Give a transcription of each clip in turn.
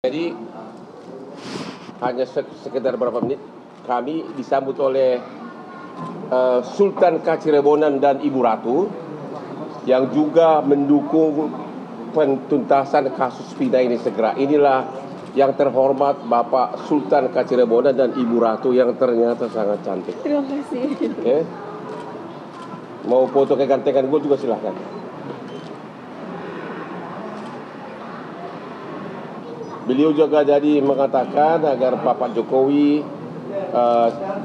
Jadi hanya sekitar berapa menit kami disambut oleh Sultan Kacirebonan dan Ibu Ratu yang juga mendukung pentuntasan kasus Vina ini segera. Inilah yang terhormat Bapak Sultan Kacirebonan dan Ibu Ratu yang ternyata sangat cantik. Terima kasih. Okay. Mau foto kegantengan gue juga silahkan. Beliau juga jadi mengatakan agar Bapak Jokowi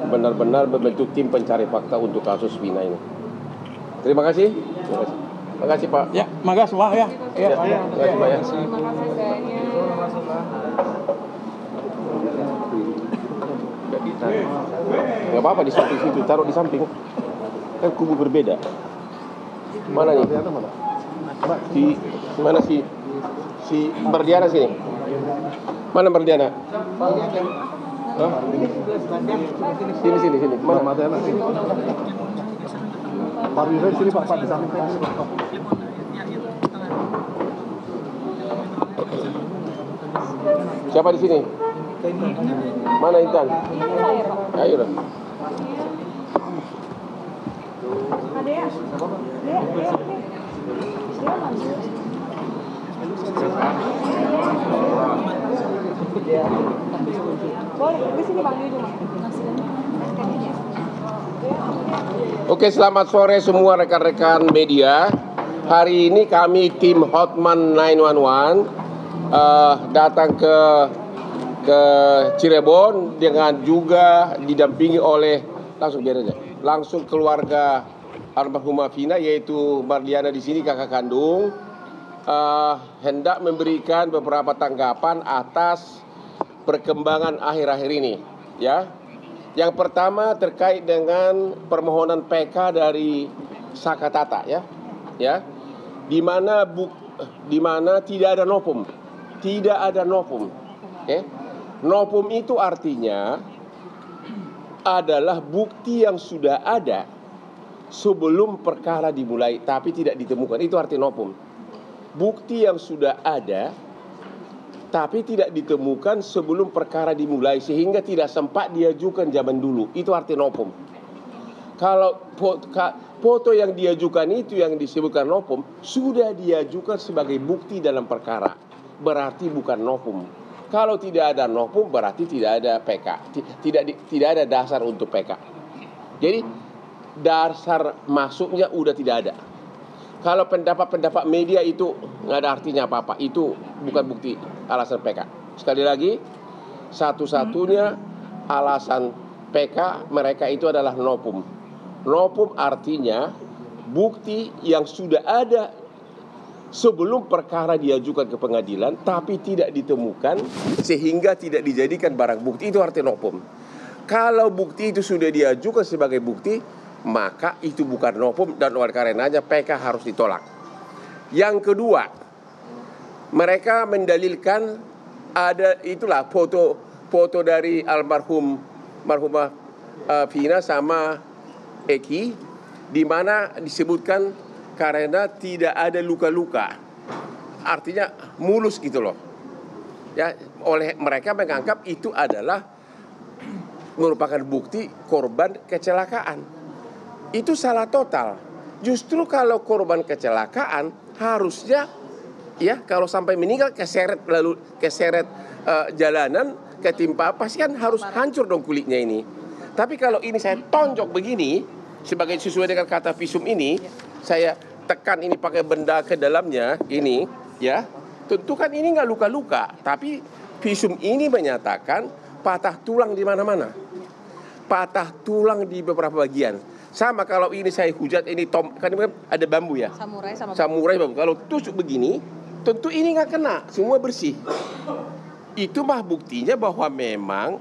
benar-benar membentuk tim pencari fakta untuk kasus Vina ini. Terima kasih. Terima kasih Pak. Ya, makasih Pak ya. Ya, terima kasih Pak ya. Terima kasih banyak. Nggak apa-apa di samping situ, taruh di samping. Kan kubu berbeda. Mana nih? Si mana si Mardiana sini? Mana Mardiana? Hah? Sini. Mana Mardiana sini? Pak Wira sini Pak di samping. Siapa di sini? Mana Intan? Ayo lah. Ada ya? Boleh, di sini Bang Yuju. Oke, selamat sore semua rekan-rekan media. Hari ini kami tim Hotman 911 datang ke Cirebon dengan juga didampingi oleh langsung keluarga almarhumah Vina, yaitu Mardiana di sini kakak kandung, hendak memberikan beberapa tanggapan atas perkembangan akhir-akhir ini, ya. Yang pertama terkait dengan permohonan PK dari Sakatata, ya, di mana tidak ada novum, okay? Novum itu artinya adalah bukti yang sudah ada sebelum perkara dimulai tapi tidak ditemukan, itu arti novum. Bukti yang sudah ada tapi tidak ditemukan sebelum perkara dimulai sehingga tidak sempat diajukan zaman dulu, itu arti novum. Kalau foto yang diajukan itu yang disebutkan novum sudah diajukan sebagai bukti dalam perkara, berarti bukan novum. Kalau tidak ada novum berarti tidak ada PK, tidak ada dasar untuk PK. Jadi dasar masuknya udah tidak ada. Kalau pendapat media itu nggak ada artinya apa-apa, itu bukan bukti alasan PK. Sekali lagi, satu-satunya alasan PK mereka itu adalah novum. Novum artinya bukti yang sudah ada sebelum perkara diajukan ke pengadilan tapi tidak ditemukan sehingga tidak dijadikan barang bukti, itu arti novum. Kalau bukti itu sudah diajukan sebagai bukti, maka itu bukan novum dan oleh karenanya PK harus ditolak. Yang kedua, mereka mendalilkan ada itulah foto dari almarhumah Vina sama Eki, di mana disebutkan karena tidak ada luka-luka, artinya mulus gitu loh. Ya, oleh mereka menganggap itu adalah merupakan bukti korban kecelakaan. Itu salah total. Justru kalau korban kecelakaan harusnya, ya, kalau sampai meninggal keseret jalanan, ketimpa, pasti kan harus hancur dong kulitnya ini. Tapi kalau ini saya tonjok begini sebagai sesuai dengan kata visum ini, saya tekan ini pakai benda ke dalamnya ini, ya, tentu kan ini nggak luka-luka, tapi visum ini menyatakan patah tulang di mana-mana, patah tulang di beberapa bagian. Sama kalau ini saya hujat ini kan ada bambu ya, samurai bambu. Kalau tusuk begini, tentu ini nggak kena, semua bersih. Itu mah buktinya bahwa memang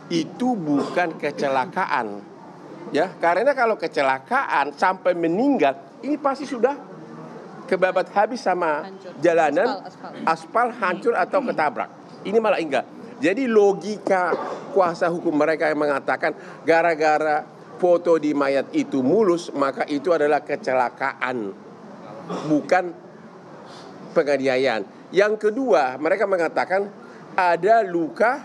itu bukan kecelakaan, ya. Karena kalau kecelakaan sampai meninggal, ini pasti sudah kebabat habis sama jalanan, aspal hancur atau ketabrak. Ini malah enggak. Jadi logika kuasa hukum mereka yang mengatakan gara-gara foto di mayat itu mulus, maka itu adalah kecelakaan, bukan penganiayaan. Yang kedua, mereka mengatakan ada luka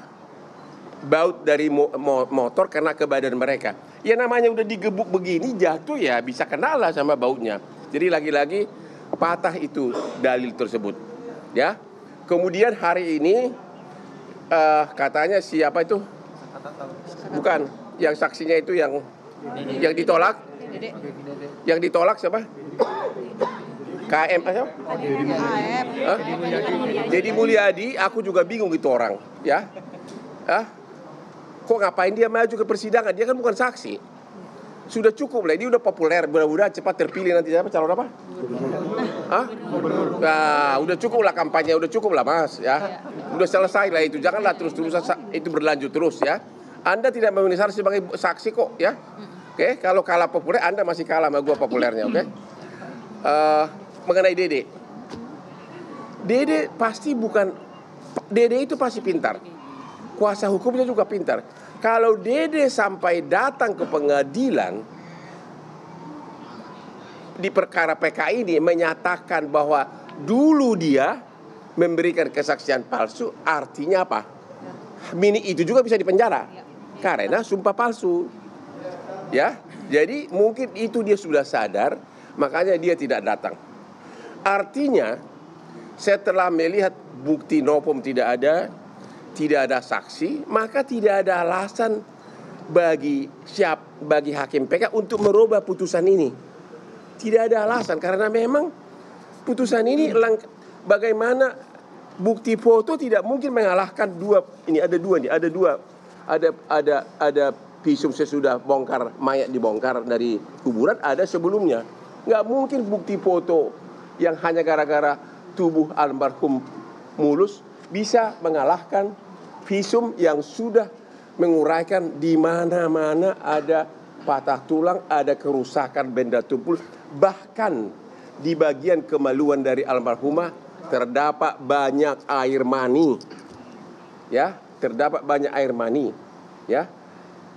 baut dari motor kena ke badan mereka. Ya namanya udah digebuk begini, jatuh ya bisa kena lah sama bautnya. Jadi lagi-lagi patah itu dalil tersebut. Ya. Kemudian hari ini katanya siapa itu? Bukan, yang saksinya itu yang ditolak. Yang ditolak siapa? KM apa? Deddy Mulyadi, aku juga bingung itu orang, ya. Kok ngapain dia maju ke persidangan? Dia kan bukan saksi. Sudah cukup lah, dia udah populer, mudah-mudahan cepat terpilih nanti siapa calon apa? Nah, udah cukup lah kampanye, udah cukup lah Mas, ya. Udah selesai lah itu, janganlah terus-terusan itu berlanjut terus ya. Anda tidak memenuhi syarat sebagai saksi kok, ya. Oke, kalau kalah populer Anda masih kalah sama gua populernya, oke? Mengenai Dede. Dede itu pasti pintar. Kuasa hukumnya juga pintar. Kalau Dede sampai datang ke pengadilan di perkara PK ini menyatakan bahwa dulu dia memberikan kesaksian palsu, artinya apa? Mini itu juga bisa dipenjara karena sumpah palsu. Ya, jadi mungkin itu dia sudah sadar, makanya dia tidak datang. Artinya setelah melihat bukti nopum tidak ada saksi, maka tidak ada alasan bagi hakim PK untuk merubah putusan ini. Tidak ada alasan karena memang putusan ini bagaimana bukti foto tidak mungkin mengalahkan ada visum sesudah bongkar mayat dibongkar dari kuburan, ada sebelumnya. Nggak mungkin bukti foto yang hanya gara-gara tubuh almarhum mulus bisa mengalahkan visum yang sudah menguraikan di mana-mana ada patah tulang, ada kerusakan benda tubuh, bahkan di bagian kemaluan dari almarhumah terdapat banyak air mani. Ya, terdapat banyak air mani. Ya.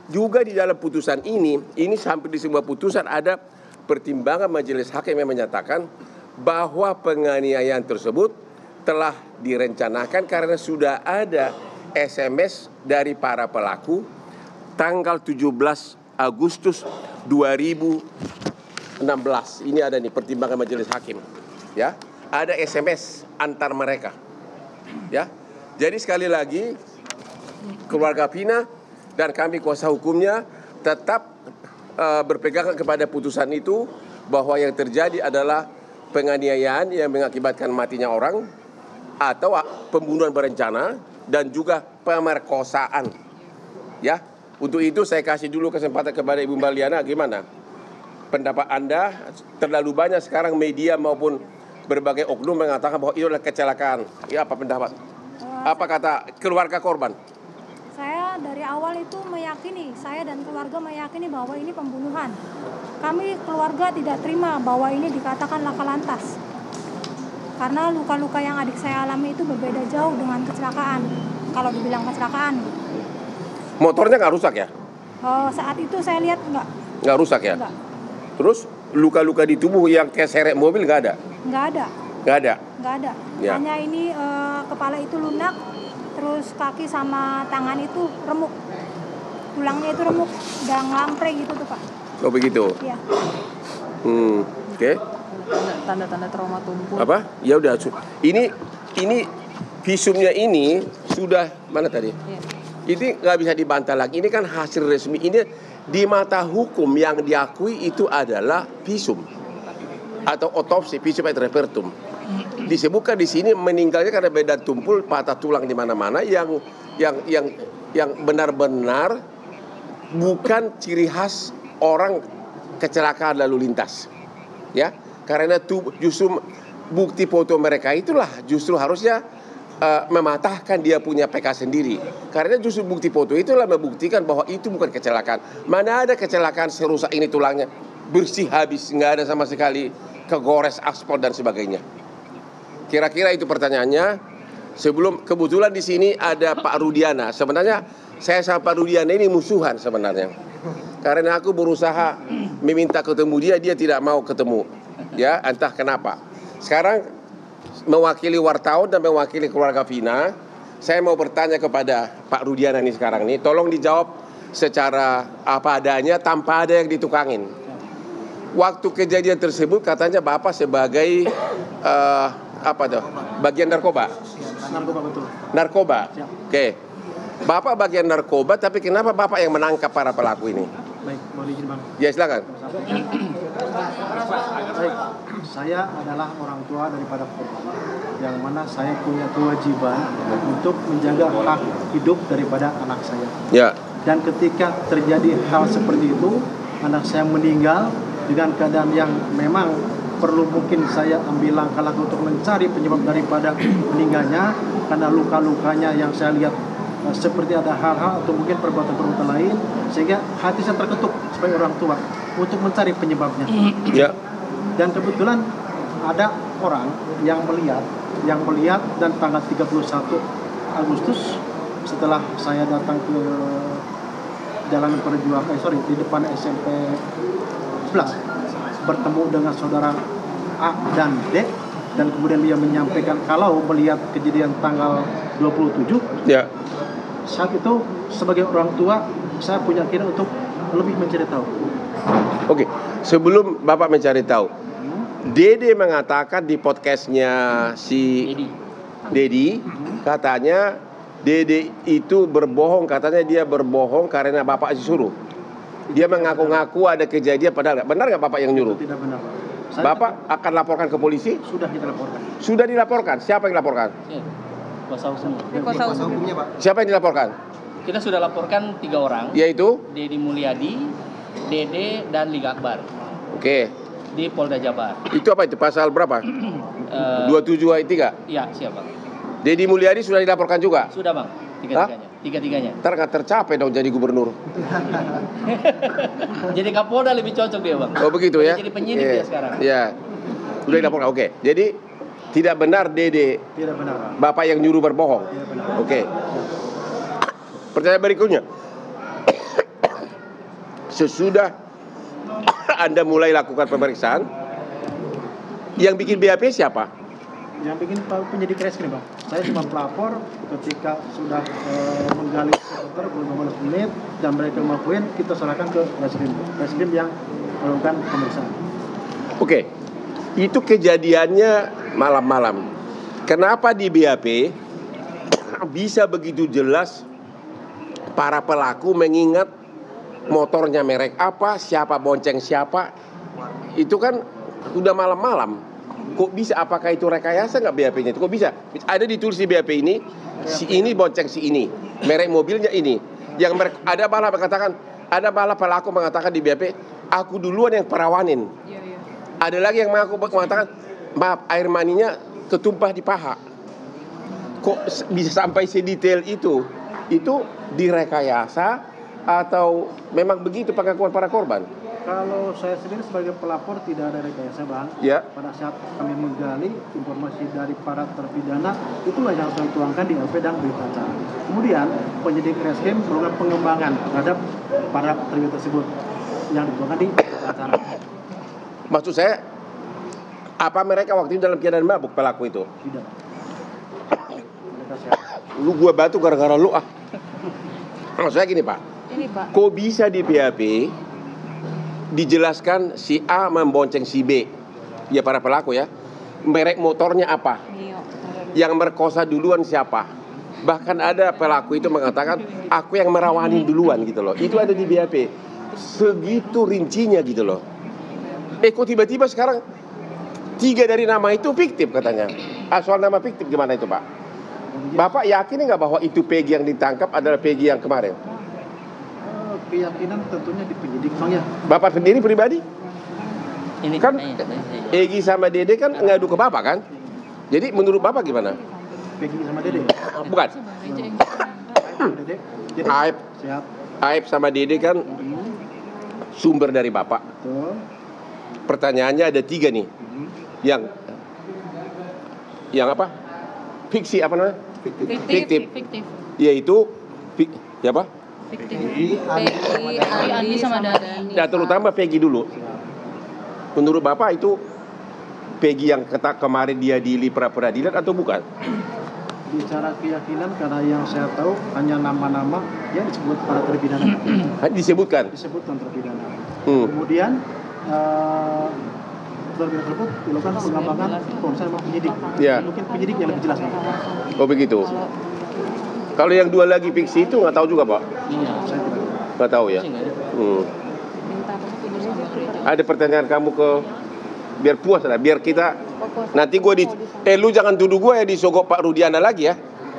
Juga di dalam putusan ini hampir di semua putusan ada pertimbangan majelis hakim yang menyatakan bahwa penganiayaan tersebut telah direncanakan karena sudah ada SMS dari para pelaku tanggal 17 Agustus 2016. Ini ada nih pertimbangan majelis hakim. Ya, ada SMS antar mereka. Ya. Jadi sekali lagi keluarga Vina dan kami kuasa hukumnya tetap berpegang kepada putusan itu bahwa yang terjadi adalah penganiayaan yang mengakibatkan matinya orang atau pembunuhan berencana dan juga pemerkosaan. Ya, untuk itu saya kasih dulu kesempatan kepada Ibu Mbak Liana, gimana pendapat Anda? Terlalu banyak sekarang media maupun berbagai oknum mengatakan bahwa itu adalah kecelakaan. Ya, apa pendapat? Apa kata keluarga korban? Saya dari awal itu meyakini, saya dan keluarga meyakini bahwa ini pembunuhan. Kami keluarga tidak terima bahwa ini dikatakan laka lantas. Karena luka-luka yang adik saya alami itu berbeda jauh dengan kecelakaan. Kalau dibilang kecelakaan. Motornya nggak rusak ya? Saat itu saya lihat enggak. Nggak rusak ya? Enggak. Terus luka-luka di tubuh yang keseret mobil nggak ada? Nggak ada. Nggak ada? Nggak ada. Ya. Hanya ini kepala itu lunak. Terus kaki sama tangan itu remuk, tulangnya itu remuk, udah ngelamtre gitu tuh Pak. Oh begitu? Iya. Oke. Tanda-tanda trauma tumpul. Apa? Ya udah. Ini visumnya ini sudah mana tadi? Iya. Ini nggak bisa dibantah lagi. Ini kan hasil resmi. Ini di mata hukum yang diakui itu adalah visum atau otopsi, visum et repertum. Disebutkan di sini meninggalnya karena beda tumpul, patah tulang di mana-mana yang benar-benar bukan ciri khas orang kecelakaan lalu lintas. Ya, karena justru bukti foto mereka itulah justru harusnya mematahkan dia punya PK sendiri. Karena justru bukti foto itulah membuktikan bahwa itu bukan kecelakaan. Mana ada kecelakaan serusak ini tulangnya bersih habis, nggak ada sama sekali kegores aspal dan sebagainya. Kira-kira itu pertanyaannya. Sebelum kebetulan di sini ada Pak Rudiana. Sebenarnya saya sama Pak Rudiana ini musuhan sebenarnya. Karena aku berusaha meminta ketemu dia tidak mau ketemu. Ya, entah kenapa. Sekarang mewakili wartawan dan mewakili keluarga Vina, saya mau bertanya kepada Pak Rudiana nih sekarang nih, tolong dijawab secara apa adanya tanpa ada yang ditukangin. Waktu kejadian tersebut katanya Bapak sebagai apa tuh? Bagian narkoba. Narkoba betul. Narkoba. Siap. Oke. Bapak bagian narkoba, tapi kenapa Bapak yang menangkap para pelaku ini? Baik, boleh izin Bang. Ya silakan. Baik, saya adalah orang tua daripada korban, yang mana saya punya kewajiban untuk menjaga hak hidup daripada anak saya. Ya. Dan ketika terjadi hal seperti itu, anak saya meninggal dengan keadaan yang memang perlu mungkin saya ambil langkah-langkah untuk mencari penyebab daripada meninggalnya, karena luka-lukanya yang saya lihat seperti ada hal-hal atau mungkin perbuatan-perbuatan lain, sehingga hati saya terketuk sebagai orang tua untuk mencari penyebabnya. Ya. Dan kebetulan ada orang yang melihat dan tanggal 31 Agustus setelah saya datang ke Jalan Perjuangan, di depan SMP 11, bertemu dengan saudara A dan D, dan kemudian dia menyampaikan kalau melihat kejadian tanggal 27, Ya. saat itu sebagai orang tua saya punya keinginan untuk lebih mencari tahu. Oke, sebelum Bapak mencari tahu, Dede mengatakan di podcastnya si Dedi, katanya Dede itu berbohong, katanya dia berbohong karena Bapak disuruh. Dia mengaku-ngaku ada kejadian, padahal nggak. Benar nggak Bapak yang nyuruh? Tidak benar, Pak. Saya Bapak akan laporkan ke polisi? sudah kita laporkan. Sudah dilaporkan. Siapa yang dilaporkan? Kuasa hukum. Kuasa hukumnya, Pak. Siapa yang dilaporkan? Kita sudah laporkan 3 orang, Yaitu? Dedi Mulyadi, Dede, dan Liga Akbar Oke. di Polda Jabar. Itu apa itu? Pasal berapa? 27 ayat 3. Iya, siapa? Dedi Mulyadi sudah dilaporkan juga? Sudah Bang, tiga-tiganya. Ntar nggak tercapai dong jadi gubernur. Jadi Kapolda lebih cocok dia Bang. Oh begitu ya? Jadi penyidik Iya. dia sekarang. Iya. Sudah dilaporkan. Oke. Jadi tidak benar Dede Tidak benar, Pak. Bapak yang nyuruh berbohong. Tidak benar. Oke. Pertanyaan berikutnya. Sesudah Anda mulai lakukan pemeriksaan, yang bikin BAP siapa? Yang bikin penyidik reskrim, Pak. Saya cuma pelapor ketika sudah menggali sekitar 15 menit dan mereka melakukan, kita serahkan ke reskrim yang melakukan pemeriksaan. Oke. Itu kejadiannya malam-malam. Kenapa di BAP bisa begitu jelas para pelaku mengingat motornya merek apa, siapa bonceng siapa? Itu kan udah malam-malam. Kok bisa? Apakah itu rekayasa nggak BAP-nya? Kok bisa? Ada ditulis di BAP ini, si ini bonceng si ini, merek mobilnya ini. Yang ada malah mengatakan, ada malah pelaku mengatakan di BAP, aku duluan yang perawanin. Ada lagi yang mengatakan, maaf, air maninya ketumpah di paha. Kok bisa sampai sedetail itu? Itu direkayasa atau memang begitu pengakuan para korban? Kalau saya sendiri sebagai pelapor tidak ada rekayasa, Bang. Ya. Pada saat kami menggali informasi dari para terpidana, itulah yang saya tuangkan di LP dan berita acara. Kemudian penyidik reskrim melakukan pengembangan terhadap para terpidana tersebut yang dituangkan di berita acara. Maksud saya, apa mereka waktu itu dalam keadaan mabuk pelaku itu? Tidak. Mereka sehat. Lu gua batu gara-gara lu ah. Maksud saya gini Pak, Ini Pak. kok bisa di BAP dijelaskan si A membonceng si B, ya para pelaku ya, merek motornya apa, Nio. yang merkosa duluan siapa, bahkan ada pelaku itu mengatakan aku yang merawanin duluan gitu loh. Itu ada di BAP, segitu rincinya gitu loh. Kok tiba-tiba sekarang 3 dari nama itu fiktif katanya. Soal nama fiktif gimana itu Pak? Bapak yakin nggak bahwa itu Peggy yang ditangkap adalah Peggy yang kemarin? Keyakinan tentunya di penyidik, Bang ya. Bapak sendiri pribadi? Ini Kan Egy sama Dede kan ngadu ke Bapak kan? Jadi menurut Bapak gimana? Peggy sama Dede. Bukan. Dede. Dede. Aib, Sehat. Aib sama Dede kan sumber dari Bapak. Betul. Pertanyaannya ada 3 nih. Yang apa? Fiksi apa namanya? Fiktif. Yaitu siapa? Peggy, Andi sama Dani. Ya terutama Peggy dulu. Menurut Bapak itu Peggy yang kemarin dia di pra peradilan atau bukan? Bicara keyakinan, karena yang saya tahu hanya nama-nama yang disebut para terpidana. Disebutkan. Disebutkan terpidana. Kemudian terpidana tersebut dilakukan pengembangan pemeriksaan sama penyidik. Ya. Mungkin penyidik yang lebih jelas. Oh begitu. Kalau yang dua lagi fiksi itu nggak tahu juga Pak? Iya. Saya tidak tahu. Nggak tahu ya. Ada pertanyaan kamu ke biar puas lah, biar kita nanti gue di lu jangan tuduh gue ya disogok Pak Rudiana lagi ya.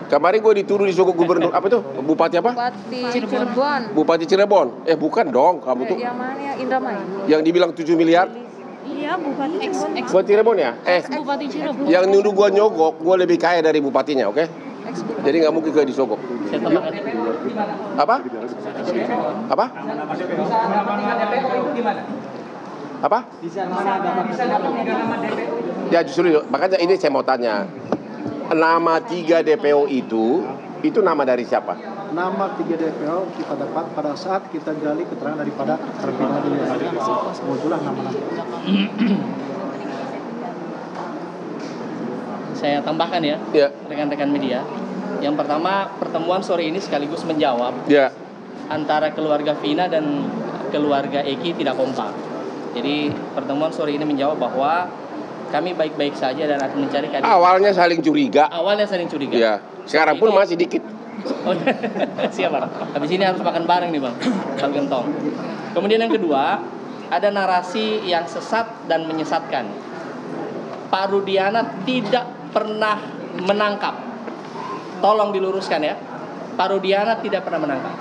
Kemarin gue dituduh disogok gubernur apa tuh? Bupati apa? Bupati Cirebon. Bupati Cirebon. Bukan dong, kamu tuh. Yang mana ya? Indramayu. Yang dibilang 7 miliar. Iya, Bupati Cirebon. Bupati Cirebon ya? Bupati Cirebon. Yang nuduh gue nyogok, gue lebih kaya dari bupatinya, oke? Jadi nggak mungkin gue disogok. Saya tambahkan. Apa? Apa? Apa? Ya justru makanya ini saya mau tanya. Nama 3 DPO itu nama dari siapa? Nama 3 DPO kita dapat pada saat kita gali keterangan daripada terpidana ini. Muncullah nama-nama. Saya tambahkan ya, Ya. rekan-rekan media. Yang pertama, pertemuan sore ini sekaligus menjawab Ya. antara keluarga Vina dan keluarga Eki tidak kompak. Jadi pertemuan sore ini menjawab bahwa kami baik-baik saja dan akan mencari keadilan. Awalnya saling curiga. Awalnya saling curiga. Ya. Sekarang pun masih dikit. Oh, siap Bang. Habis ini harus makan bareng nih Bang. Bang Gentong. Kemudian yang kedua, ada narasi yang sesat dan menyesatkan. Pak Rudiana tidak pernah menangkap. Tolong diluruskan ya. Pak Rudiana tidak pernah menangkap.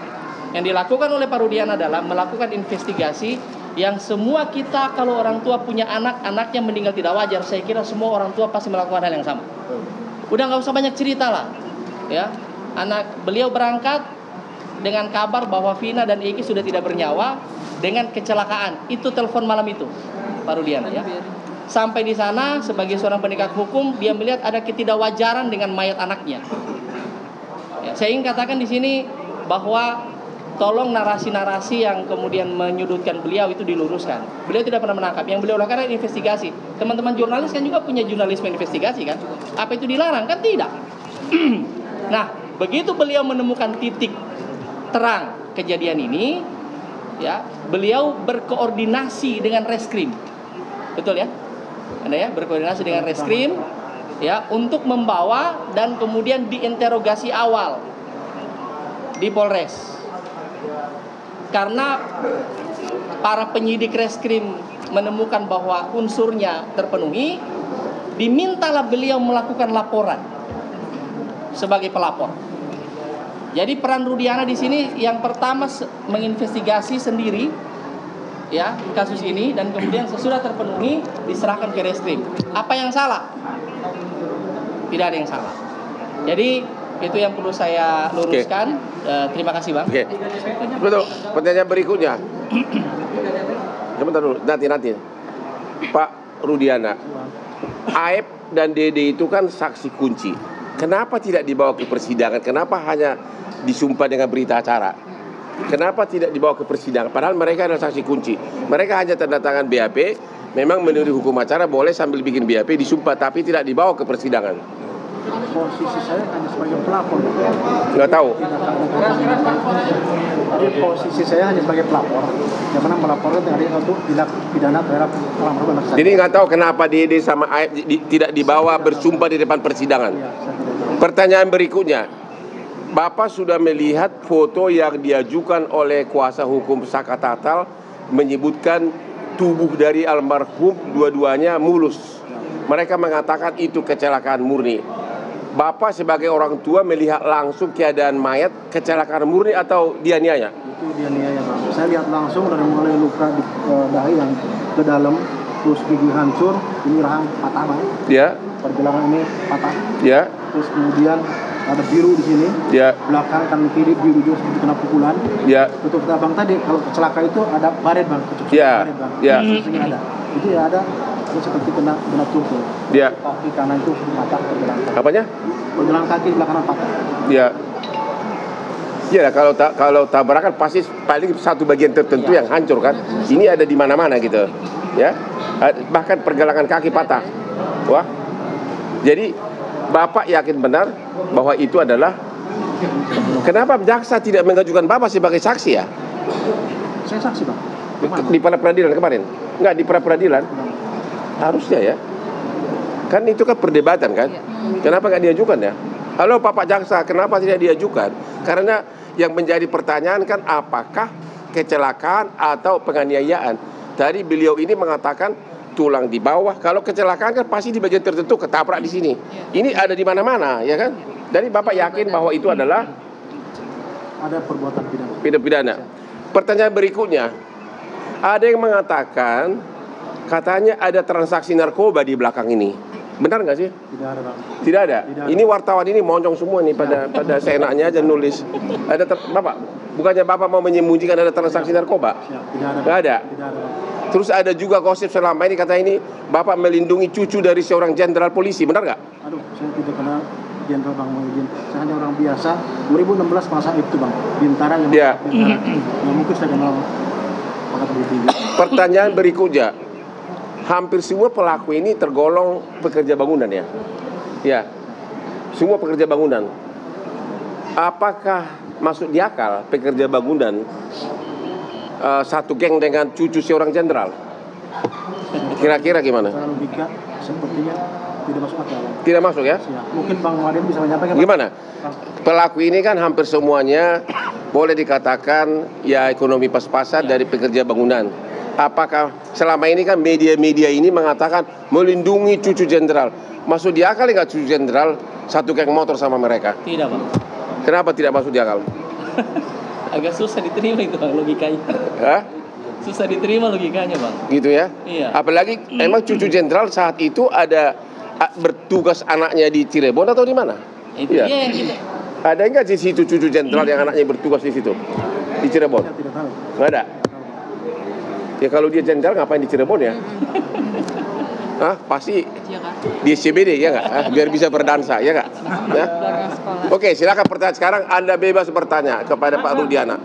Yang dilakukan oleh Pak Rudiana adalah melakukan investigasi yang semua kita kalau orang tua punya anak-anaknya meninggal tidak wajar, saya kira semua orang tua pasti melakukan hal yang sama. Udah nggak usah banyak cerita lah, ya. Beliau berangkat dengan kabar bahwa Vina dan Eki sudah tidak bernyawa dengan kecelakaan. Itu telepon malam itu, Pak Rudiana ya. Sampai di sana sebagai seorang penegak hukum dia melihat ada ketidakwajaran dengan mayat anaknya. Ya, saya ingin katakan di sini bahwa tolong narasi-narasi yang kemudian menyudutkan beliau itu diluruskan. Beliau tidak pernah menangkap. Yang beliau lakukan adalah investigasi. Teman-teman jurnalis kan juga punya jurnalisme investigasi kan? Apa itu dilarang? Kan tidak. Nah, begitu beliau menemukan titik terang kejadian ini, ya, beliau berkoordinasi dengan reskrim. Betul ya? Anda ya, berkoordinasi dengan reskrim ya untuk membawa dan kemudian diinterogasi awal di Polres. Karena para penyidik reskrim menemukan bahwa unsurnya terpenuhi, dimintalah beliau melakukan laporan sebagai pelapor. Jadi peran Rudiana di sini yang pertama menginvestigasi sendiri ya kasus ini dan kemudian sesudah terpenuhi diserahkan ke reskrim. Apa yang salah? Tidak ada yang salah. Jadi itu yang perlu saya luruskan. Terima kasih Bang. Betul. Pertanyaan berikutnya. Sebentar dulu. Nanti. Pak Rudiana, Aep dan Dede itu kan saksi kunci. Kenapa tidak dibawa ke persidangan? Kenapa hanya disumpah dengan berita acara? Kenapa tidak dibawa ke persidangan? Padahal mereka adalah saksi kunci. Mereka hanya tanda tangan BAP. Memang menurut hukum acara boleh sambil bikin BAP disumpah, tapi tidak dibawa ke persidangan. Posisi saya hanya sebagai pelapor. Nggak tahu. Jadi posisi saya hanya sebagai pelapor, yang mana melaporkan dari satu tindak pidana terhadap almarhum anak saya. Jadi nggak tahu kenapa Dede sama Aep tidak dibawa bersumpah di depan persidangan. Pertanyaan berikutnya, Bapak sudah melihat foto yang diajukan oleh kuasa hukum Saka Tatal menyebutkan tubuh dari almarhum dua-duanya mulus. Mereka mengatakan itu kecelakaan murni. Bapak sebagai orang tua melihat langsung keadaan mayat kecelakaan murni atau dianiaya? Itu dianiaya Bang. Saya lihat langsung dari mulai luka di dahi yang ke dalam, terus gigi hancur, ini rahang patah Bang. Ya. Pergelangan ini patah. Ya. Terus kemudian ada biru di sini. Ya. Belakang kanan kiri biru juga seperti kena pukulan. Ya. Untuk kata Bang tadi kalau kecelakaan itu ada baret Bang, Ya. baret Bang. Ya. Ini ada. Itu ya ada. Itu seperti kena tumpul. Ya. Kaki kanan itu patah pergelangan. Apanya? Pergelangan kaki sebelah kanan patah. Ya. Ya, kalau tabrakan pasti paling satu bagian tertentu yang hancur kan. Ini ada di mana-mana gitu. Ya. Bahkan pergelangan kaki patah. Wah. Jadi Bapak yakin benar bahwa itu adalah, kenapa jaksa tidak mengajukan Bapak sebagai saksi ya? Saya saksi, Bang. Di pra peradilan kemarin? Enggak, di pra peradilan? Harusnya ya. Kan itu kan perdebatan kan? Kenapa nggak diajukan ya? Halo Bapak Jaksa, kenapa tidak diajukan? Karena yang menjadi pertanyaan kan apakah kecelakaan atau penganiayaan. Tadi beliau ini mengatakan tulang di bawah. Kalau kecelakaan kan pasti di bagian tertentu, ketaprak di sini. Ini ada di mana-mana, ya kan? Jadi Bapak yakin bahwa itu adalah ada perbuatan pidana. pidana. Pertanyaan berikutnya, ada yang mengatakan katanya ada transaksi narkoba di belakang ini. Benar nggak sih? Tidak ada, Bang. Tidak ada. Tidak ada. Ini wartawan ini monyong semua nih pada seenaknya aja nulis. Ada Bapak, bukannya Bapak mau menyembunyikan ada transaksi narkoba? Siap, tidak ada. Nggak ada. Tidak ada, Bang. Terus ada juga gosip selama ini kata ini Bapak melindungi cucu dari seorang jenderal polisi, benar nggak? Aduh, saya tidak kenal Jenderal Bang Muhyiddin. Saya hanya orang biasa. 2016 masa itu, Bang. Bintara yang Ya. Bintara. Nggak mungkin saya kenal pangkat lebih tinggi. Pertanyaan berikutnya, hampir semua pelaku ini tergolong pekerja bangunan ya? Ya, semua pekerja bangunan. Apakah masuk di akal pekerja bangunan satu geng dengan cucu seorang jenderal? Kira-kira gimana? Secara logika sepertinya tidak masuk akal, Bang. Tidak masuk ya? Siap. Mungkin Bang Muhyiddin bisa menyampaikan, Bang. Gimana? Pelaku ini kan hampir semuanya boleh dikatakan ya ekonomi pas-pasan dari pekerja bangunan. Apakah selama ini kan media-media ini mengatakan melindungi cucu jenderal? Masuk di akal nggak cucu jenderal satu geng motor sama mereka? Tidak, Bang. Kenapa tidak masuk di akal? Agak susah diterima itu, Bang, logikanya. Hah? Susah diterima logikanya, Bang. Gitu ya? Iya. Apalagi emang cucu jenderal saat itu ada bertugas anaknya di Cirebon atau di mana? Itu Iya. dia yang kita. Ada nggak di situ cucu jenderal yang anaknya bertugas di situ? Di Cirebon? Saya tidak tahu. Nggak ada. Ya kalau dia jenderal ngapain di Cirebon ya? Hah? Pasti di SCBD ya nggak? Biar bisa berdansa ya nggak? Ya? Keluarga sekolah. Oke, silakan pertanyaan sekarang. Anda bebas bertanya kepada Pak Rudiana.